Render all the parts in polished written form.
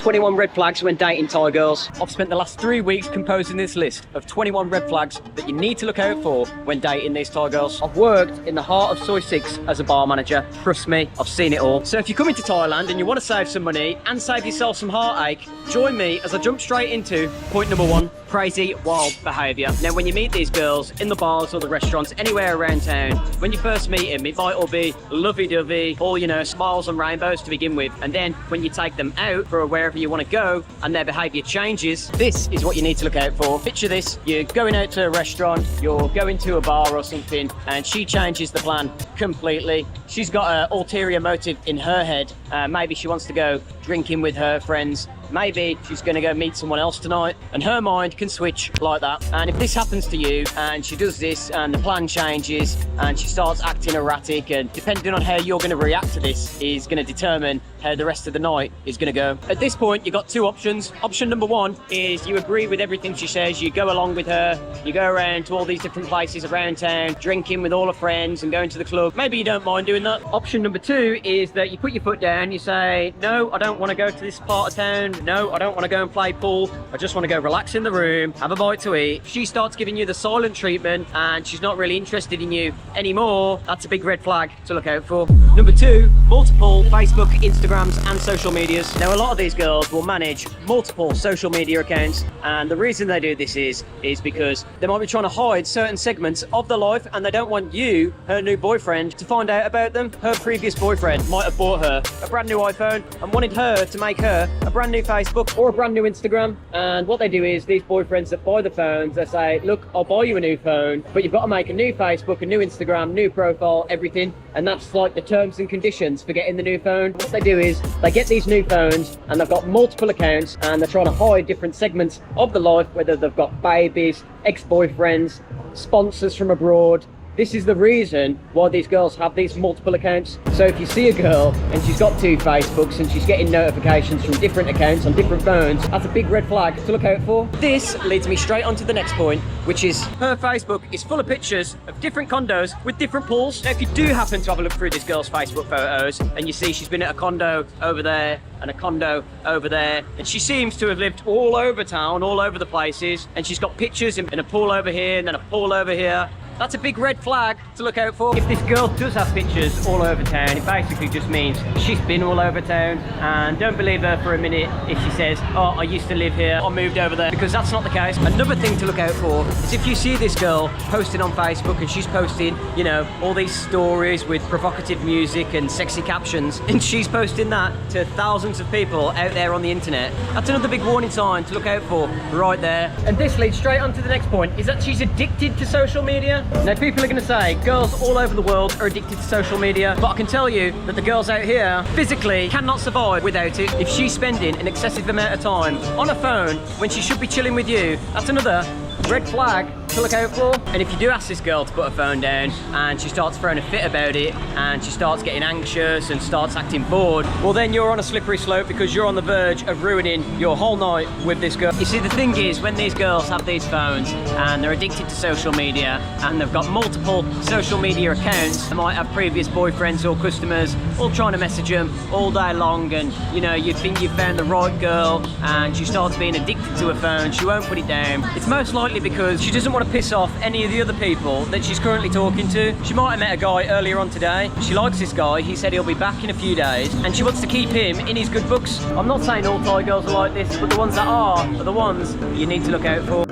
21 red flags when dating Thai girls. I've spent the last 3 weeks composing this list of 21 red flags that you need to look out for when dating these Thai girls. I've worked in the heart of Soy 6 as a bar manager. Trust me, I've seen it all. So if you're coming to Thailand and you want to save some money and save yourself some heartache, join me as I jump straight into point number 1, crazy, wild behaviour. Now, when you meet these girls in the bars or the restaurants, anywhere around town, when you first meet them, it might all be lovey-dovey, all, you know, smiles and rainbows to begin with. And then when you take them out for wherever you want to go and their behaviour changes, this is what you need to look out for. Picture this, you're going out to a restaurant, you're going to a bar or something, and she changes the plan completely. She's got an ulterior motive in her head. Maybe she wants to go drinking with her friends. Maybe she's going to go meet someone else tonight, and her mind can switch like that. And if this happens to you and she does this and the plan changes and she starts acting erratic, and depending on how you're going to react to this is going to determine how the rest of the night is going to go. At this point, you've got 2 options. Option number 1 is you agree with everything she says, you go along with her, you go around to all these different places around town, drinking with all her friends and going to the club. Maybe you don't mind doing that. Option number 2 is that you put your foot down, you say, no, I don't want to go to this part of town. No, I don't want to go and play pool. I just want to go relax in the room, have a bite to eat. She starts giving you the silent treatment and she's not really interested in you anymore. That's a big red flag to look out for. Number 2, multiple Facebook, Instagrams and social medias. Now, a lot of these girls will manage multiple social media accounts, and the reason they do this is because they might be trying to hide certain segments of their life and they don't want you, her new boyfriend, to find out about them. Her previous boyfriend might have bought her a brand new iPhone and wanted her to make her a brand new Facebook or a brand new Instagram. And what they do is, these boyfriends that buy the phones, they say, look, I'll buy you a new phone, but you've got to make a new Facebook, a new Instagram, new profile, everything. And that's like the terms and conditions for getting the new phone. What they do is they get these new phones and they've got multiple accounts and they're trying to hide different segments of the life, whether they've got babies, ex-boyfriends, sponsors from abroad. This is the reason why these girls have these multiple accounts. So if you see a girl and she's got 2 Facebooks and she's getting notifications from different accounts on different phones, that's a big red flag to look out for. This leads me straight on to the next point, which is her Facebook is full of pictures of different condos with different pools. Now, if you do happen to have a look through this girl's Facebook photos and you see she's been at a condo over there and a condo over there, and she seems to have lived all over town, all over the places, and she's got pictures in a pool over here and then a pool over here, that's a big red flag to look out for. If this girl does have pictures all over town, it basically just means she's been all over town. And don't believe her for a minute if she says, oh, I used to live here, I moved over there, because that's not the case. Another thing to look out for is if you see this girl posting on Facebook and she's posting, you know, all these stories with provocative music and sexy captions, and she's posting that to thousands of people out there on the internet, that's another big warning sign to look out for right there. And this leads straight on to the next point, is that she's addicted to social media. Now, people are going to say girls all over the world are addicted to social media, but I can tell you that the girls out here physically cannot survive without it. If she's spending an excessive amount of time on her phone when she should be chilling with you, that's another red flag to look out for. And if you do ask this girl to put her phone down and she starts throwing a fit about it and she starts getting anxious and starts acting bored, well, then you're on a slippery slope, because you're on the verge of ruining your whole night with this girl. You see, the thing is, when these girls have these phones and they're addicted to social media and they've got multiple social media accounts, they might have previous boyfriends or customers all trying to message them all day long, and you know, you think you've found the right girl and she starts being addicted to her phone, she won't put it down. It's most likely because she doesn't want to piss off any of the other people that she's currently talking to. She might have met a guy earlier on today. She likes this guy, he said he'll be back in a few days, and she wants to keep him in his good books. I'm not saying all Thai girls are like this, but the ones that are the ones you need to look out for.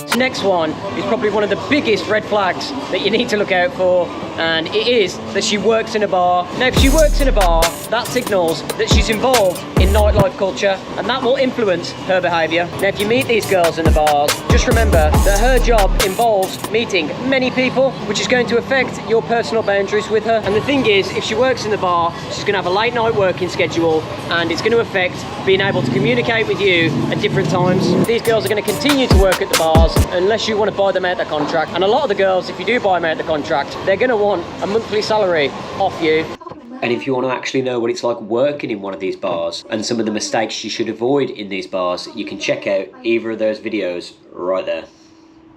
This next one is probably one of the biggest red flags that you need to look out for, and it is that she works in a bar. Now, if she works in a bar, that signals that she's involved in nightlife culture, and that will influence her behaviour. Now, if you meet these girls in the bars, just remember that her job involves meeting many people, which is going to affect your personal boundaries with her. And the thing is, if she works in the bar, she's going to have a late night working schedule, and it's going to affect being able to communicate with you at different times. These girls are going to continue to work at the bars unless you want to buy them out the contract. And a lot of the girls, if you do buy them out the contract, they're going to want a monthly salary off you. And if you want to actually know what it's like working in one of these bars and some of the mistakes you should avoid in these bars, you can check out either of those videos right there.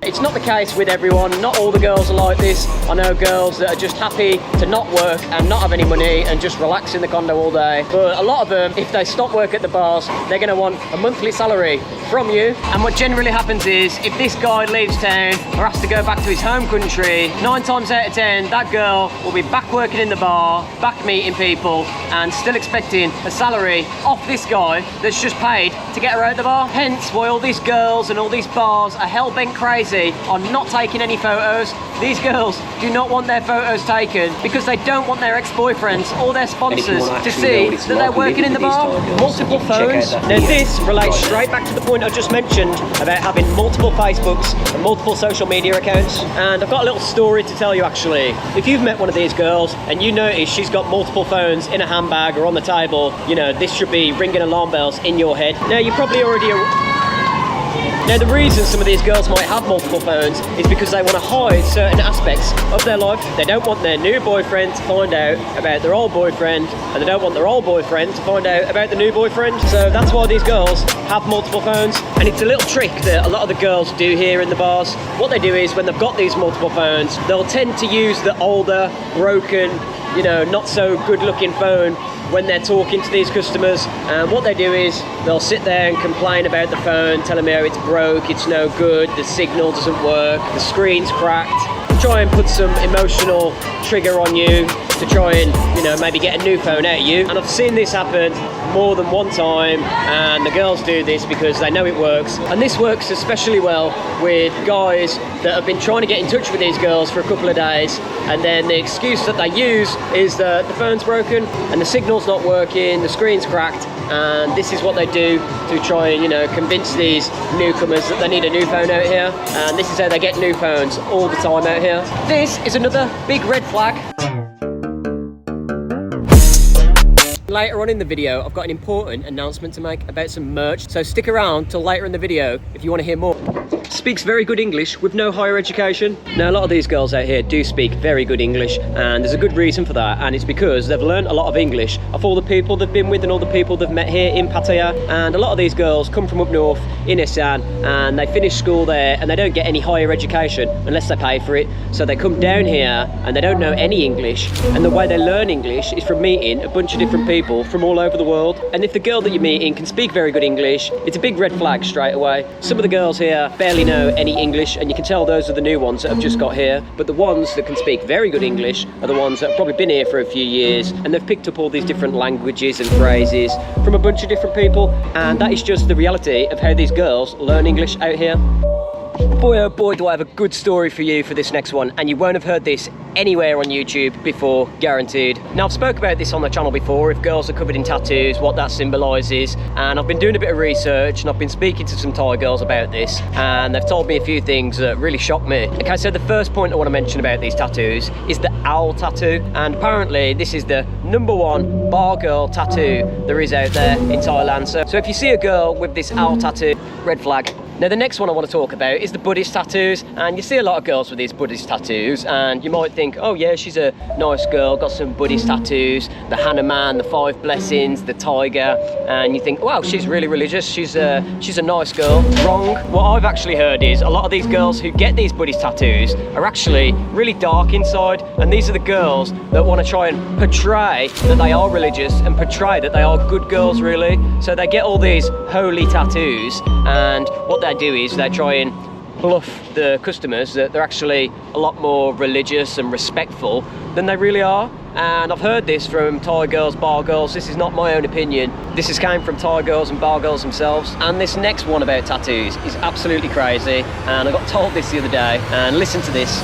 It's not the case with everyone. Not all the girls are like this. I know girls that are just happy to not work and not have any money and just relax in the condo all day. But a lot of them, if they stop work at the bars, they're going to want a monthly salary from you. And what generally happens is, if this guy leaves town or has to go back to his home country, 9 times out of 10, that girl will be back working in the bar, back meeting people, and still expecting a salary off this guy that's just paid to get her out the bar. Hence why all these girls and all these bars are hell-bent crazy on not taking any photos. These girls do not want their photos taken because they don't want their ex-boyfriends or their sponsors to see that they're working in the bar. Multiple phones. Now this relates straight back to the point I just mentioned about having multiple Facebooks and multiple social media accounts. And I've got a little story to tell you actually. If you've met one of these girls and you notice she's got multiple phones in a handbag or on the table, you know, this should be ringing alarm bells in your head. Now you're probably already Now the reason some of these girls might have multiple phones is because they want to hide certain aspects of their life. They don't want their new boyfriend to find out about their old boyfriend, and they don't want their old boyfriend to find out about the new boyfriend. So that's why these girls have multiple phones, and it's a little trick that a lot of the girls do here in the bars. What they do is when they've got these multiple phones, they'll tend to use the older, broken, you know, not so good looking phone when they're talking to these customers. And what they do is they'll sit there and complain about the phone, telling me how it's broke, it's no good, the signal doesn't work, the screen's cracked. Try and put some emotional trigger on you to try and, you know, maybe get a new phone out of you. And I've seen this happen more than one time, and the girls do this because they know it works. And this works especially well with guys that have been trying to get in touch with these girls for a couple of days, and then the excuse that they use is that the phone's broken and the signal's not working, the screen's cracked, and this is what they do to try and, you know, convince these newcomers that they need a new phone out here. And this is how they get new phones all the time out here. This is another big red flag. Later on in the video, I've got an important announcement to make about some merch, so stick around till later in the video if you want to hear more. Speaks very good English with no higher education. Now a lot of these girls out here do speak very good English, and there's a good reason for that, and it's because they've learned a lot of English of all the people they've been with and all the people they've met here in Pattaya. And a lot of these girls come from up north in Isan, and they finish school there and they don't get any higher education unless they pay for it. So they come down here and they don't know any English, and the way they learn English is from meeting a bunch of different people from all over the world. And if the girl that you're meeting can speak very good English, it's a big red flag straight away. Some of the girls here barely know any English, and you can tell those are the new ones that have just got here. But the ones that can speak very good English are the ones that have probably been here for a few years, and they've picked up all these different languages and phrases from a bunch of different people. And that is just the reality of how these girls learn English out here. Boy oh boy, do I have a good story for you for this next one, and you won't have heard this anywhere on YouTube before, guaranteed. Now I've spoke about this on the channel before, if girls are covered in tattoos, what that symbolises, and I've been doing a bit of research and I've been speaking to some Thai girls about this, and they've told me a few things that really shocked me. Okay, so the first point I want to mention about these tattoos is the owl tattoo, and apparently this is the #1 bar girl tattoo there is out there in Thailand. So if you see a girl with this owl tattoo, red flag. Now the next one I want to talk about is the Buddhist tattoos, and you see a lot of girls with these Buddhist tattoos, and you might think, oh yeah, she's a nice girl, got some Buddhist tattoos, the Hanuman, the 5 blessings, the tiger, and you think, wow, she's really religious, she's a nice girl. Wrong. What I've actually heard is a lot of these girls who get these Buddhist tattoos are actually really dark inside, and these are the girls that want to try and portray that they are religious and portray that they are good girls really. So they get all these holy tattoos, and what they do is they try and bluff the customers that they're actually a lot more religious and respectful than they really are. And I've heard this from Thai girls, bar girls. This is not my own opinion. This has came from Thai girls and bar girls themselves. And this next one about tattoos is absolutely crazy, and I got told this the other day, and listen to this.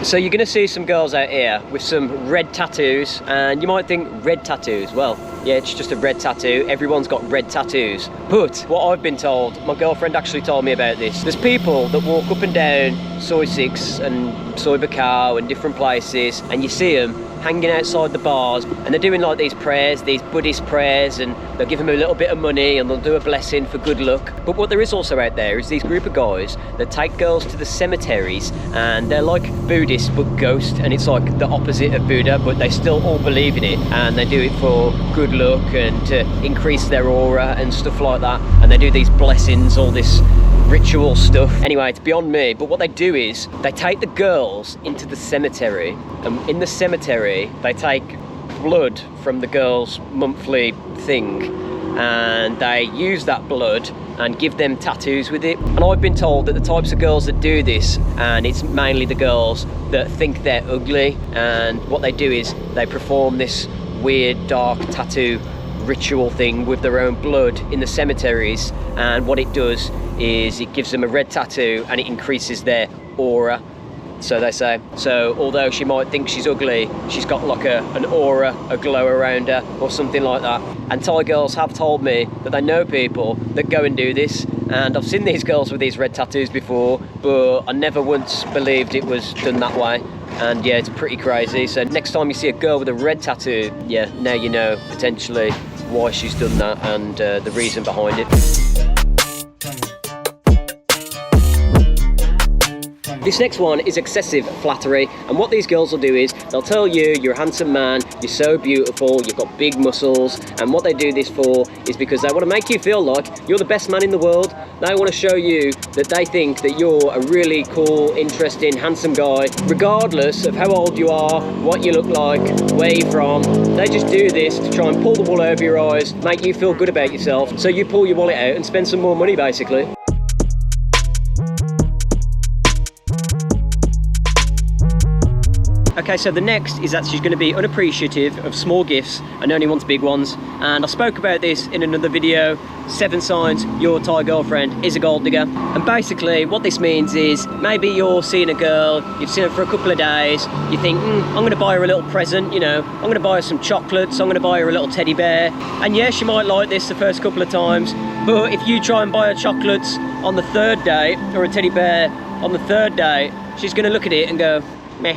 So you're going to see some girls out here with some red tattoos, and you might think, red tattoos? Well, yeah, it's just a red tattoo. Everyone's got red tattoos. But what I've been told, my girlfriend actually told me about this, there's people that walk up and down Soy 6 and Soy Bacao and different places, and you see them hanging outside the bars, and they're doing like these prayers, these Buddhist prayers, and they'll give them a little bit of money and they'll do a blessing for good luck. But what there is also out there is these group of guys that take girls to the cemeteries, and they're like Buddhists but ghost, and it's like the opposite of Buddha, but they still all believe in it, and they do it for good luck and to increase their aura and stuff like that, and they do these blessings, all this ritual stuff. Anyway, it's beyond me, but what they do is they take the girls into the cemetery, and in the cemetery they take blood from the girls' monthly thing, and they use that blood and give them tattoos with it. And I've been told that the types of girls that do this, and it's mainly the girls that think they're ugly, and what they do is they perform this weird dark tattoo ritual thing with their own blood in the cemeteries, and what it does is it gives them a red tattoo and it increases their aura, so they say. So although she might think she's ugly, she's got like an aura, a glow around her or something like that. And Thai girls have told me that they know people that go and do this, and I've seen these girls with these red tattoos before, but I never once believed it was done that way. And yeah, it's pretty crazy. So next time you see a girl with a red tattoo, yeah, now you know potentially why she's done that and the reason behind it. This next one is excessive flattery, and what these girls will do is they'll tell you you're a handsome man, you're so beautiful, you've got big muscles, and what they do this for is because they want to make you feel like you're the best man in the world. They want to show you that they think that you're a really cool, interesting, handsome guy, regardless of how old you are, what you look like, where you're from. They just do this to try and pull the wool over your eyes, make you feel good about yourself, so you pull your wallet out and spend some more money basically. Okay, so the next is that she's going to be unappreciative of small gifts and only wants big ones. And I spoke about this in another video, 7 signs your Thai girlfriend is a gold digger. And basically what this means is maybe you're seeing a girl, you've seen her for a couple of days, you think, I'm going to buy her a little present, you know, I'm going to buy her some chocolates, I'm going to buy her a little teddy bear. And yeah, she might like this the first couple of times, but if you try and buy her chocolates on the 3rd day, or a teddy bear on the 3rd day, she's going to look at it and go, meh.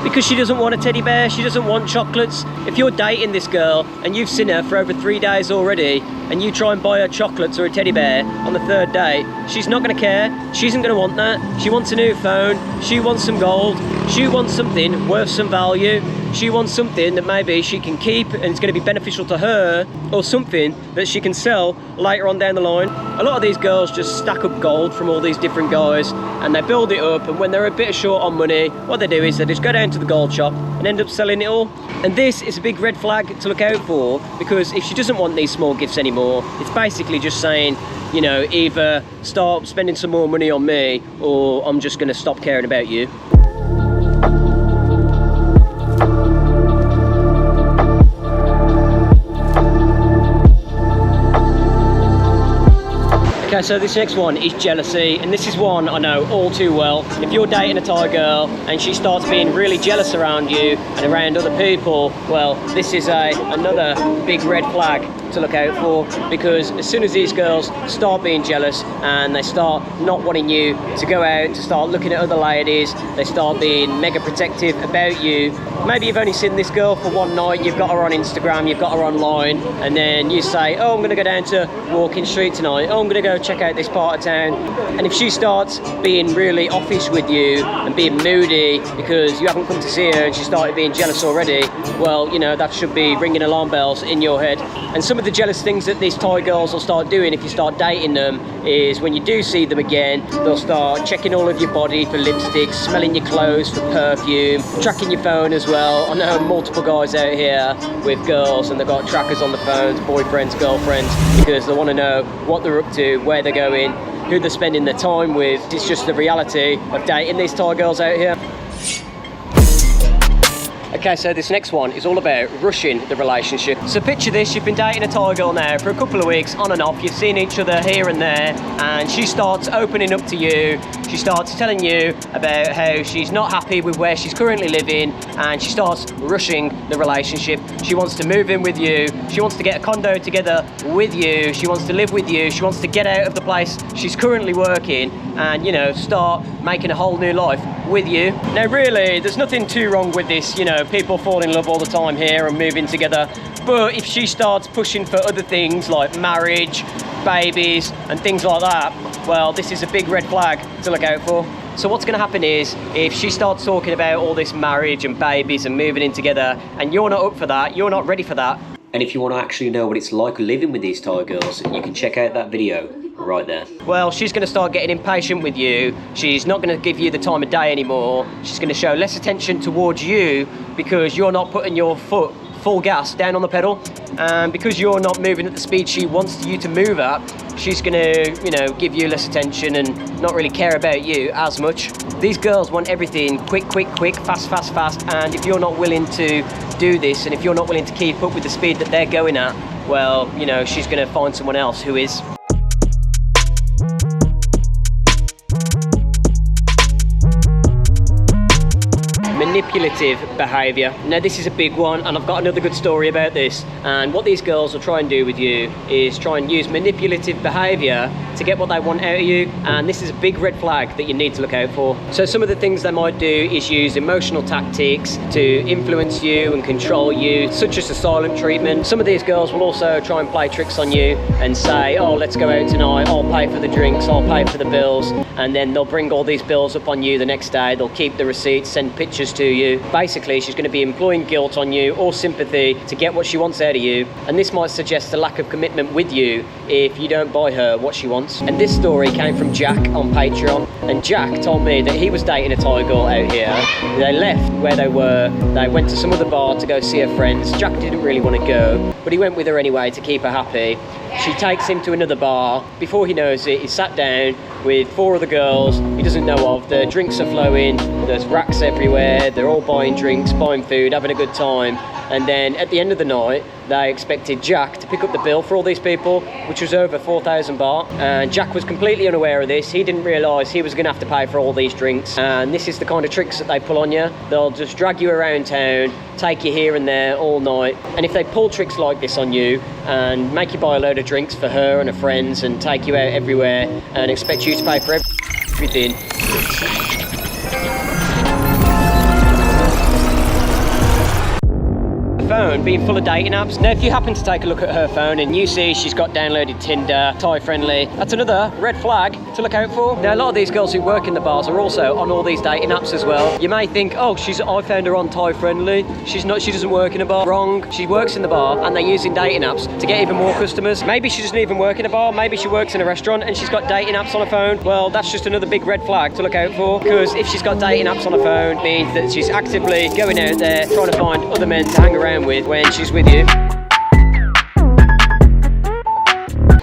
Because she doesn't want a teddy bear, she doesn't want chocolates. If you're dating this girl and you've seen her for over 3 days already, and you try and buy her chocolates or a teddy bear on the 3rd day, she's not going to care. She isn't going to want that. She wants a new phone, she wants some gold, she wants something worth some value, she wants something that maybe she can keep and it's going to be beneficial to her, or something that she can sell later on down the line. A lot of these girls just stack up gold from all these different guys and they build it up, and when they're a bit short on money, what they do is they just go down to the gold shop and end up selling it all. And this is a big red flag to look out for, because if she doesn't want these small gifts anymore, it's basically just saying, you know, either start spending some more money on me or I'm just going to stop caring about you. Okay, so this next one is jealousy, and this is one I know all too well. If you're dating a Thai girl and she starts being really jealous around you and around other people, well, this is another big red flag to look out for, because as soon as these girls start being jealous and they start not wanting you to go out, to start looking at other ladies, they start being mega protective about you. Maybe you've only seen this girl for one night, you've got her on Instagram, you've got her online, and then you say, oh, I'm going to go down to Walking Street tonight, oh, I'm going to go check out this part of town. And if she starts being really offish with you and being moody because you haven't come to see her and she started being jealous already, well, you know, that should be ringing alarm bells in your head. And some of the jealous things that these Thai girls will start doing if you start dating them is when you do see them again, they'll start checking all of your body for lipstick, smelling your clothes for perfume, tracking your phone as well. I know multiple guys out here with girls and they've got trackers on the phones, boyfriends, girlfriends, because they want to know what they're up to, where they're going, who they're spending their time with. It's just the reality of dating these Thai girls out here. Okay, so this next one is all about rushing the relationship. So picture this, you've been dating a Thai girl now for a couple of weeks, on and off, you've seen each other here and there, and she starts opening up to you, she starts telling you about how she's not happy with where she's currently living, and she starts rushing the relationship. She wants to move in with you, she wants to get a condo together with you, she wants to live with you, she wants to get out of the place she's currently working, and, you know, start making a whole new life with you. Now, really, there's nothing too wrong with this. You know, people fall in love all the time here and moving together. But if she starts pushing for other things like marriage, babies, and things like that, well, this is a big red flag to look out for. So what's going to happen is, if she starts talking about all this marriage and babies and moving in together, and you're not up for that, you're not ready for that, and if you want to actually know what it's like living with these Thai girls, you can check out that video right there. Well, she's going to start getting impatient with you. She's not going to give you the time of day anymore. She's going to show less attention towards you because you're not putting your foot full gas down on the pedal, and because you're not moving at the speed she wants you to move at, she's gonna, you know, give you less attention and not really care about you as much. These girls want everything quick, quick, quick, fast, fast, fast, and if you're not willing to do this, and if you're not willing to keep up with the speed that they're going at, well, you know, she's gonna find someone else who is. Manipulative behaviour. Now, this is a big one, and I've got another good story about this. And what these girls will try and do with you is try and use manipulative behaviour to get what they want out of you, and this is a big red flag that you need to look out for. So some of the things they might do is use emotional tactics to influence you and control you, such as the silent treatment. Some of these girls will also try and play tricks on you and say, oh, let's go out tonight, I'll pay for the drinks, I'll pay for the bills, and then they'll bring all these bills up on you the next day. They'll keep the receipts, send pictures to you. Basically, she's going to be employing guilt on you or sympathy to get what she wants out of you, and this might suggest a lack of commitment with you if you don't buy her what she wants. And this story came from Jack on Patreon, and Jack told me that he was dating a Thai girl out here. They left where they were, they went to some other bar to go see her friends. Jack didn't really want to go, but he went with her anyway to keep her happy. She takes him to another bar. Before he knows it, he's sat down with 4 other girls he doesn't know of. The drinks are flowing, there's racks everywhere, they're all buying drinks, buying food, having a good time. And then at the end of the night, they expected Jack to pick up the bill for all these people, which was over 4,000 baht. And Jack was completely unaware of this. He didn't realise he was going to have to pay for all these drinks. And this is the kind of tricks that they pull on you. They'll just drag you around town, take you here and there all night. And if they pull tricks like this on you and make you buy a load of drinks for her and her friends and take you out everywhere and expect you to pay for everything, phone being full of dating apps. Now, if you happen to take a look at her phone and you see she's got downloaded Tinder, Thai friendly, that's another red flag to look out for. Now, a lot of these girls who work in the bars are also on all these dating apps as well. You may think, oh, I found her on Thai friendly. She's not, she doesn't work in a bar. Wrong. She works in the bar and they're using dating apps to get even more customers. Maybe she doesn't even work in a bar. Maybe she works in a restaurant and she's got dating apps on her phone. Well, that's just another big red flag to look out for, because if she's got dating apps on her phone, it means that she's actively going out there trying to find other men to hang around with when she's with you.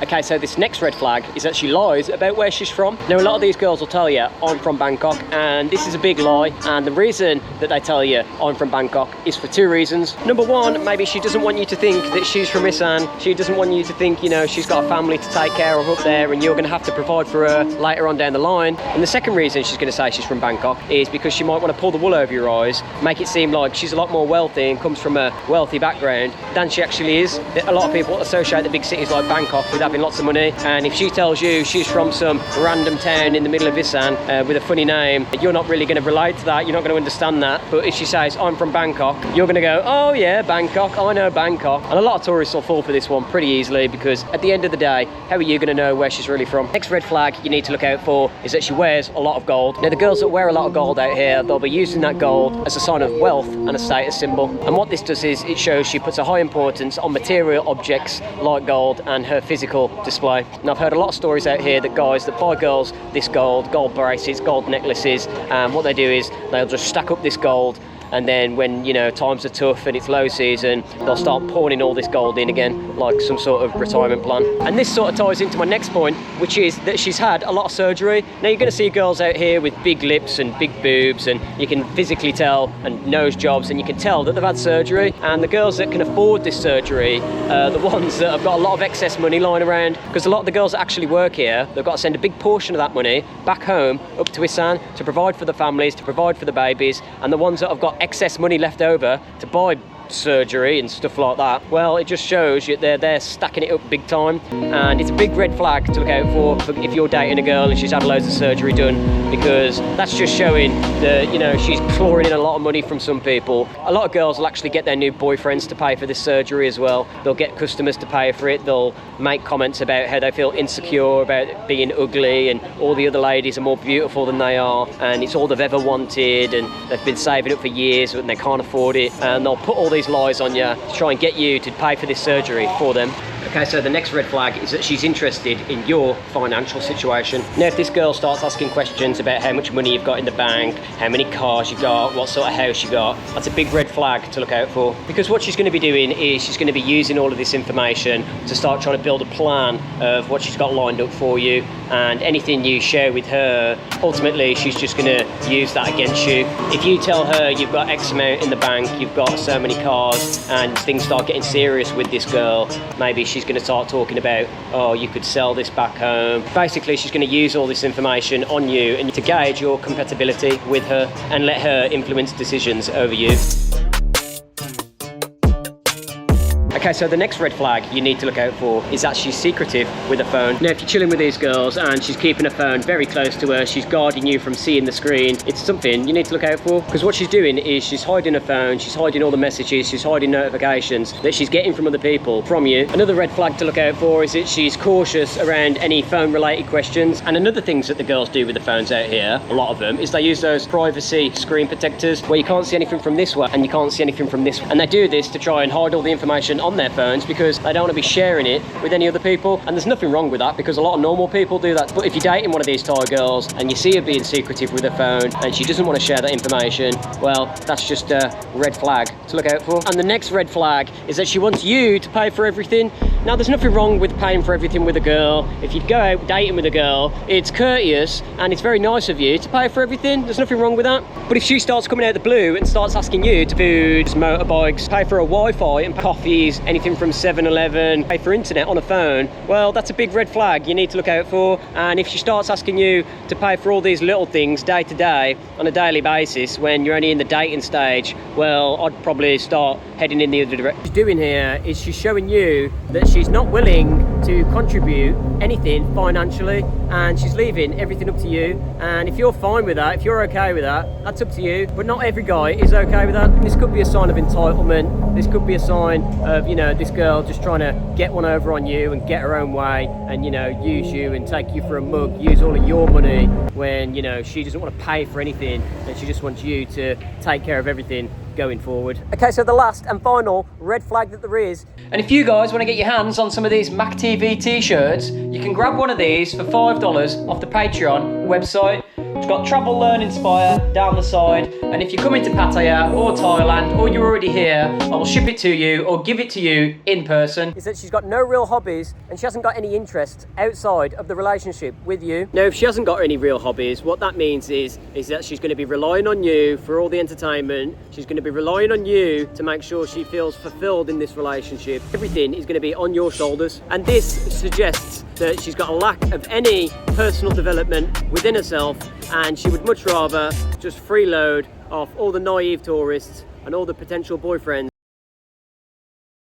Okay, so this next red flag is that she lies about where she's from. Now, a lot of these girls will tell you, I'm from Bangkok, and this is a big lie. And the reason that they tell you I'm from Bangkok is for 2 reasons. Number one, maybe she doesn't want you to think that she's from Isan. She doesn't want you to think, you know, she's got a family to take care of up there and you're going to have to provide for her later on down the line. And the second reason she's going to say she's from Bangkok is because she might want to pull the wool over your eyes, make it seem like she's a lot more wealthy and comes from a wealthy background than she actually is. A lot of people associate the big cities like Bangkok with having lots of money, and if she tells you she's from some random town in the middle of Isan with a funny name, you're not really going to relate to that, you're not going to understand that. But if she says I'm from Bangkok, you're going to go, oh yeah, Bangkok, I know Bangkok. And a lot of tourists will fall for this one pretty easily, because at the end of the day, how are you going to know where she's really from? Next red flag you need to look out for is that she wears a lot of gold. Now, the girls that wear a lot of gold out here, they'll be using that gold as a sign of wealth and a status symbol. And what this does is it shows she puts a high importance on material objects like gold and her physical display. And I've heard a lot of stories out here that guys that buy girls this gold bracelets, gold necklaces, and what they do is they'll just stack up this gold, and then when, you know, times are tough and it's low season, they'll start pouring all this gold in again, like some sort of retirement plan. And this sort of ties into my next point, which is that she's had a lot of surgery. Now, you're going to see girls out here with big lips and big boobs, and you can physically tell, and nose jobs, and you can tell that they've had surgery. And the girls that can afford this surgery are the ones that have got a lot of excess money lying around, because a lot of the girls that actually work here, they've got to send a big portion of that money back home up to Isan to provide for the families, to provide for the babies, and the ones that have got excess money left over to buy surgery and stuff like that, well, it just shows you they're stacking it up big time, and it's a big red flag to look out for if you're dating a girl and she's had loads of surgery done, because that's just showing that, you know, she's clawing in a lot of money from some people. A lot of girls will actually get their new boyfriends to pay for this surgery as well. They'll get customers to pay for it. They'll make comments about how they feel insecure about being ugly and all the other ladies are more beautiful than they are, and it's all they've ever wanted, and they've been saving up for years and they can't afford it, and they'll put all these lies on you to try and get you to pay for this surgery for them. Okay, so the next red flag is that she's interested in your financial situation. Now, if this girl starts asking questions about how much money you've got in the bank, how many cars you got, what sort of house you got, that's a big red flag to look out for. Because what she's going to be doing is she's going to be using all of this information to start trying to build a plan of what she's got lined up for you, and anything you share with her, ultimately she's just going to use that against you. If you tell her you've got X amount in the bank, you've got so many cars, and things start getting serious with this girl, maybe she's going to start talking about, oh, you could sell this back home. Basically, she's going to use all this information on you and to gauge your compatibility with her and let her influence decisions over you. Okay, so the next red flag you need to look out for is that she's secretive with her phone. Now, if you're chilling with these girls and she's keeping her phone very close to her, she's guarding you from seeing the screen, it's something you need to look out for, because what she's doing is she's hiding her phone, she's hiding all the messages, she's hiding notifications that she's getting from other people from you. Another red flag to look out for is that she's cautious around any phone related questions. And another things that the girls do with the phones out here, a lot of them, is they use those privacy screen protectors where you can't see anything from this way and you can't see anything from this way. And they do this to try and hide all the information on their phones because they don't want to be sharing it with any other people, and there's nothing wrong with that because a lot of normal people do that. But if you're dating one of these Thai girls and you see her being secretive with her phone and she doesn't want to share that information, well, that's just a red flag to look out for. And the next red flag is that she wants you to pay for everything. Now, there's nothing wrong with paying for everything with a girl. If you go out dating with a girl, it's courteous and it's very nice of you to pay for everything. There's nothing wrong with that. But if she starts coming out of the blue and starts asking you to foods, motorbikes, pay for a Wi-Fi and coffees, anything from 7-Eleven, pay for internet on a phone, well, that's a big red flag you need to look out for. And if she starts asking you to pay for all these little things day to day on a daily basis when you're only in the dating stage, well, I'd probably start heading in the other direction. What she's doing here is she's showing you that she's not willing to contribute anything financially, and she's leaving everything up to you. And if you're fine with that, if you're okay with that, that's up to you. But not every guy is okay with that. This could be a sign of entitlement. This could be a sign of, you know, this girl just trying to get one over on you and get her own way and, you know, use you and take you for a mug, use all of your money when, you know, she doesn't want to pay for anything and she just wants you to take care of everything going forward. Okay, so the last and final red flag that there is, and if you guys want to get your hands on some of these Mac TV t-shirts, you can grab one of these for $5 off the Patreon website. It's got travel, learn, inspire down the side, and if you're coming to Pattaya or Thailand or you're already here, I will ship it to you or give it to you in person. Is that she's got no real hobbies and she hasn't got any interest outside of the relationship with you. Now, if she hasn't got any real hobbies, what that means is that she's going to be relying on you for all the entertainment. She's going to be relying on you to make sure she feels fulfilled in this relationship. Everything is going to be on your shoulders, and this suggests that she's got a lack of any personal development within herself, and she would much rather just freeload off all the naive tourists and all the potential boyfriends